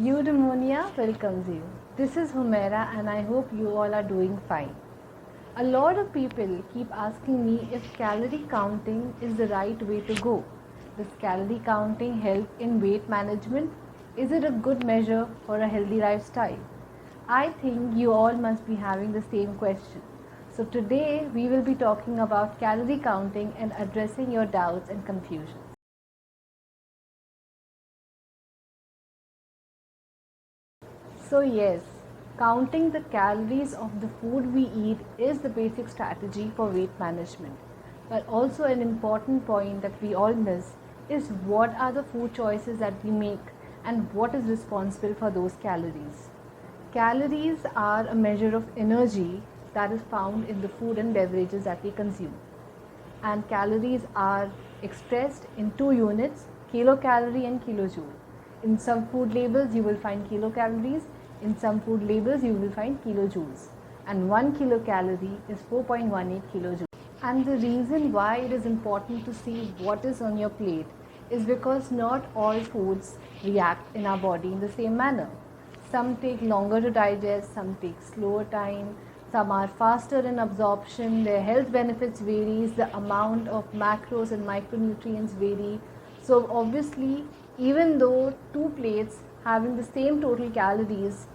Eudaimonia welcomes you. This is Humaira and I hope you all are doing fine. A lot of people keep asking me if calorie counting is the right way to go. Does calorie counting help in weight management? Is it a good measure for a healthy lifestyle? I think you all must be having the same question. So today we will be talking about calorie counting and addressing your doubts and confusions. So yes, counting the calories of the food we eat is the basic strategy for weight management. But also an important point that we all miss is what are the food choices that we make and what is responsible for those calories. Calories are a measure of energy that is found in the food and beverages that we consume. And calories are expressed in two units, kilocalorie and kilojoule. In some food labels you will find kilocalories, in some food labels you will find kilojoules, and 1 kilocalorie is 4.18 kilojoules. And the reason why it is important to see what is on your plate is because not all foods react in our body in the same manner. Some take longer to digest, some take slower time, some are faster in absorption, their health benefits varies, the amount of macros and micronutrients vary. So obviously, even though two plates having the same total calories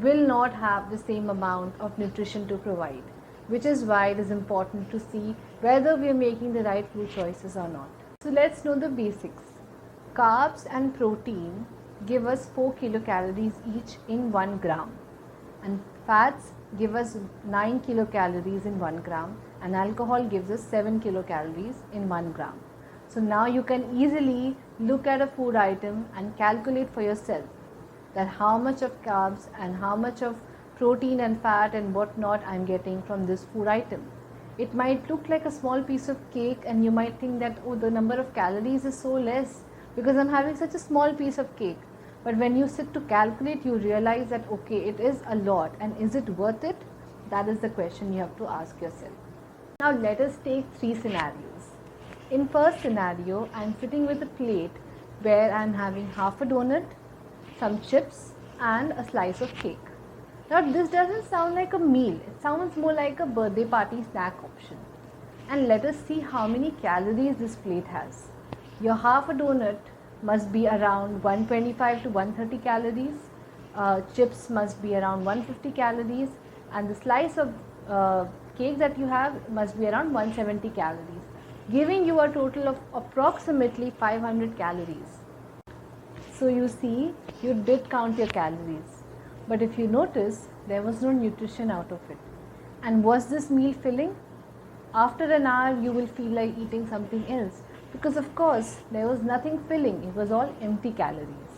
will not have the same amount of nutrition to provide, which is why it is important to see whether we are making the right food choices or not. So let's know the basics. Carbs and protein give us 4 kilocalories each in 1 gram, and fats give us 9 kilocalories in 1 gram, and alcohol gives us 7 kilocalories in 1 gram. So now you can easily look at a food item and calculate for yourself that how much of carbs and how much of protein and fat and whatnot I'm getting from this food item. It might look like a small piece of cake and you might think that, oh, the number of calories is so less because I'm having such a small piece of cake. But when you sit to calculate, you realize that, okay, it is a lot, and is it worth it? That is the question you have to ask yourself. Now let us take three scenarios. In first scenario, I'm sitting with a plate where I'm having half a donut, some chips and a slice of cake. Now this doesn't sound like a meal, it sounds more like a birthday party snack option. And let us see how many calories this plate has. Your half a donut must be around 125 to 130 calories, chips must be around 150 calories, and the slice of cake that you have must be around 170 calories, giving you a total of approximately 500 calories. So you see, you did count your calories, but if you notice, there was no nutrition out of it. And was this meal filling? After an hour, you will feel like eating something else because, of course, there was nothing filling, it was all empty calories.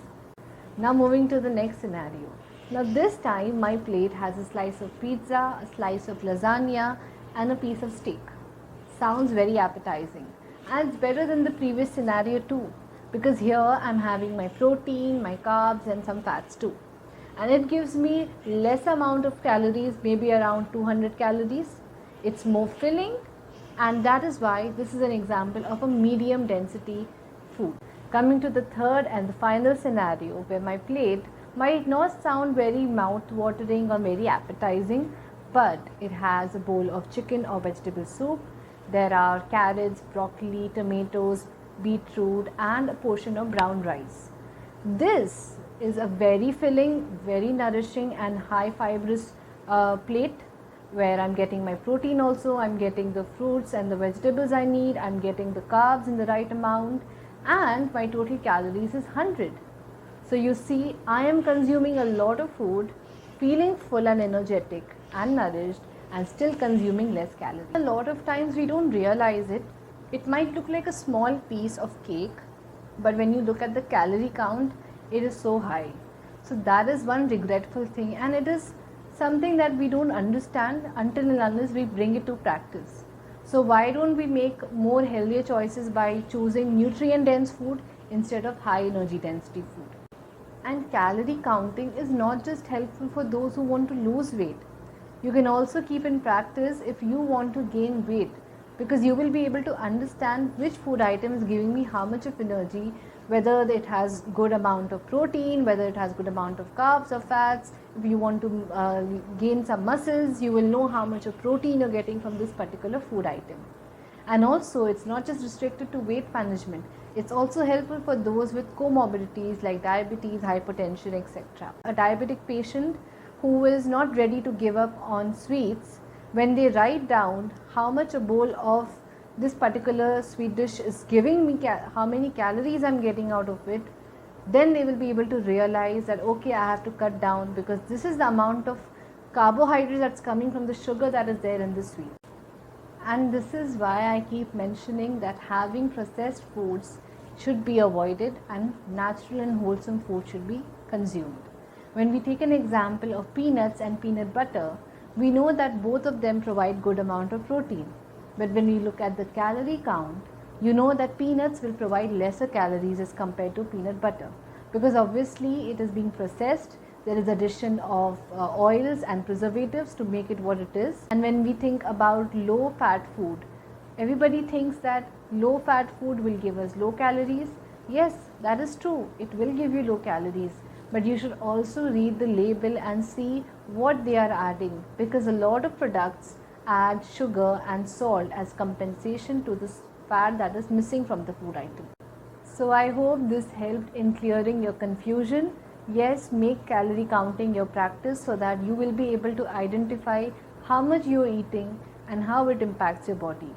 Now, moving to the next scenario. Now, this time, my plate has a slice of pizza, a slice of lasagna, and a piece of steak. Sounds very appetizing, and it's better than the previous scenario too, because here I'm having my protein, my carbs, and some fats too. And it gives me less amount of calories, maybe around 200 calories. It's more filling, and that is why this is an example of a medium density food. Coming to the third and the final scenario, where my plate might not sound very mouth-watering or very appetizing, but it has a bowl of chicken or vegetable soup. There are carrots, broccoli, tomatoes, beetroot, and a portion of brown rice. This is a very filling, very nourishing, and high fibrous plate where I'm getting my protein also, I'm getting the fruits and the vegetables I need, I'm getting the carbs in the right amount, and my total calories is 100. So you see, I am consuming a lot of food, feeling full and energetic and nourished, and still consuming less calories. A lot of times we don't realize it. It might look like a small piece of cake, but when you look at the calorie count, it is so high. So that is one regretful thing, and it is something that we don't understand until and unless we bring it to practice. So why don't we make more healthier choices by choosing nutrient dense food instead of high energy density food? And calorie counting is not just helpful for those who want to lose weight. You can also keep in practice if you want to gain weight, because you will be able to understand which food item is giving me how much of energy, whether it has good amount of protein, whether it has good amount of carbs or fats. If you want to gain some muscles, you will know how much of protein you're getting from this particular food item. And also, it's not just restricted to weight management, it's also helpful for those with comorbidities like diabetes, hypertension, etc. A diabetic patient who is not ready to give up on sweets, when they write down how much a bowl of this particular sweet dish is giving me, how many calories I'm getting out of it, then they will be able to realize that okay, I have to cut down, because this is the amount of carbohydrates that's coming from the sugar that is there in the sweet. And this is why I keep mentioning that having processed foods should be avoided and natural and wholesome food should be consumed. When we take an example of peanuts and peanut butter, we know that both of them provide good amount of protein. But when we look at the calorie count, you know that peanuts will provide lesser calories as compared to peanut butter, because obviously it is being processed. There is addition of oils and preservatives to make it what it is. And when we think about low fat food, everybody thinks that low fat food will give us low calories. Yes, that is true, it will give you low calories, but you should also read the label and see what they are adding, because a lot of products add sugar and salt as compensation to the fat that is missing from the food item. So I hope this helped in clearing your confusion. Yes, make calorie counting your practice so that you will be able to identify how much you are eating and how it impacts your body.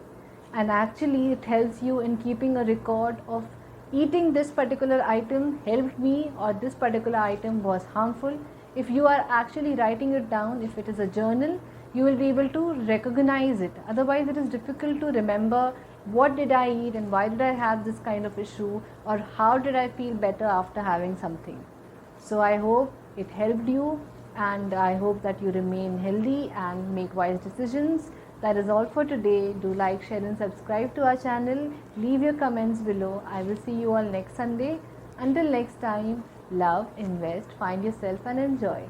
And actually it helps you in keeping a record of eating this particular item helped me or this particular item was harmful. If you are actually writing it down, if it is a journal, you will be able to recognize it. Otherwise it is difficult to remember what did I eat and why did I have this kind of issue, or how did I feel better after having something. So I hope it helped you, and I hope that you remain healthy and make wise decisions. That is all for today. Do like, share and subscribe to our channel. Leave your comments below. I will see you all next Sunday. Until next time, love, invest, find yourself and enjoy.